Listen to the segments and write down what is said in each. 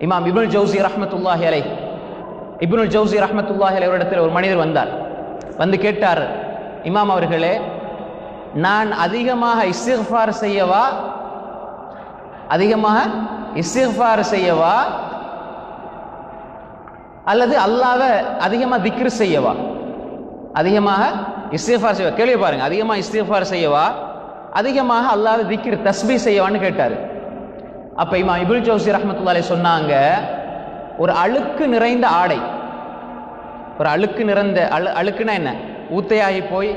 இமாம் இப்னுல் ஜௌசி ரஹ்மத்துல்லாஹி அலைஹ், இப்னுல் ஜௌசி ரஹ்மத்துல்லாஹி அலைஹி இடத்தில் ஒரு மனிதர் வந்தார். வந்து கேட்டார், இமாம் அவர்களே, நான் அதிகமாக இஸ்திக்ஃபார் செய்யவா, அதிகமாக இஸ்திக்ஃபார் செய்யவா, அல்லது அல்லாஹ்வை அதிகமாக திக்ர் செய்யவா? அதிகமாக இஸ்திக்ஃபார் செய்யவா? கேள்வி பாருங்க, அதிகமாக இஸ்திக்ஃபார் செய்யவா, அதிகமாக அல்லாஹ்வை திக்ர் தஸ்பீஹ் செய்யவான்னு கேட்டார். அப்ப இமாம் இப்னுல் ஜௌசி ரஹ்மத்துல்லாஹி அலைஹி சொன்னாங்க, ஒரு அழுக்கு நிறைந்த ஆடை, ஒரு அழுக்கு நிறைந்த அழுக்குனா என்ன, ஊத்தையாகி போய்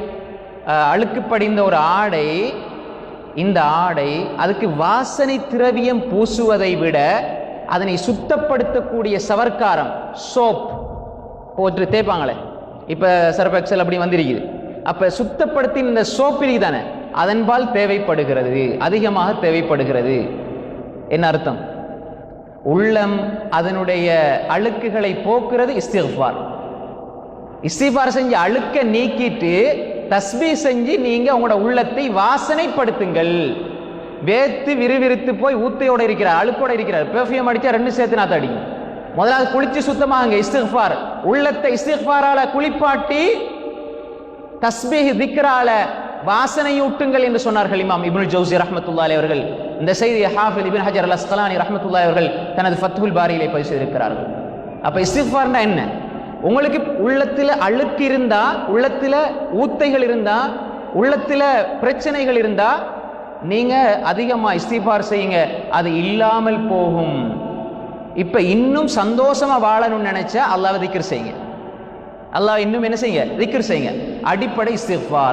அழுக்கு படிந்த ஒரு ஆடை, இந்த ஆடை அதுக்கு வாசனை திரவியம் பூசுவதை விட அதனை சுத்தப்படுத்தக்கூடிய சவர்க்காரம், சோப் போட்டு தேய்ப்பாங்களே, இப்போ சர்ஃப் எக்ஸல் அப்படி வந்திருக்குது. அப்போ சுத்தப்படுத்தி இந்த சோப்பிலி தானே அதன்பால் தேவைப்படுகிறது, அதிகமாக தேவைப்படுகிறது. என்ன அர்த்தம்? உள்ளம் அதனுடைய அழுக்குகளை போக்குறது இஸ்திக்ஃபார். இஸ்திக்ஃபார் செஞ்சு அழுக்க நீக்கிட்டு தஸ்பீஹ் செஞ்சு நீங்க உங்களோட உள்ளத்தை வாசனைப்படுத்துங்கள். வேத்து விறுவிறுத்து போய் ஊத்தையோட இருக்கிறார், அழுக்கோட இருக்கிறார், பெர்ஃபியூம் அடிச்சா ரெண்டு சேர்த்து நாத்த அடிக்கும். முதலாவது குளிச்சு சுத்தமாகுங்க. இஸ்திக்ஃபார், உள்ளத்தை இஸ்திக்ஃபாரால குளிப்பாட்டி தஸ்பீஹ் திக்ரால வாசனையூட்டுங்கள் என்று சொன்னார்கள் இமாம் இப்னுல் ஜௌசி ரஹ்மத்துல்லாஹி அலைஹி அவர்கள். இந்த செய்தியை ஹாஃபிஸ் இப்னு ஹஜர் அல் அஸ்கலானி ரஹ்மத்துல்லாஹி அவர்கள் தனது ஃபத்ஹுல் பாரியிலே பதிவு செய்திருக்கிறார்கள். அப்ப இஸ்திக்ஃபார்னா என்ன? உங்களுக்கு உள்ளத்துல அழுக்கு இருந்தா, உள்ளத்துல ஊத்தைகள் இருந்தா, உள்ளத்துல பிரச்சனைகள் இருந்தா நீங்க அதிகமா இஸ்திக்ஃபார் செய்யுங்க, அது இல்லாமல் போகும். இப்ப இன்னும் சந்தோஷமா வாழணும்னு நினைச்சா அல்லாஹ்வை திக்ர் செய்யுங்க. அல்லாஹ் இன்னும் என்ன செய்யுங்க? திக்ர் செய்யுங்க. அடிப்படை இஸ்திக்ஃபார்.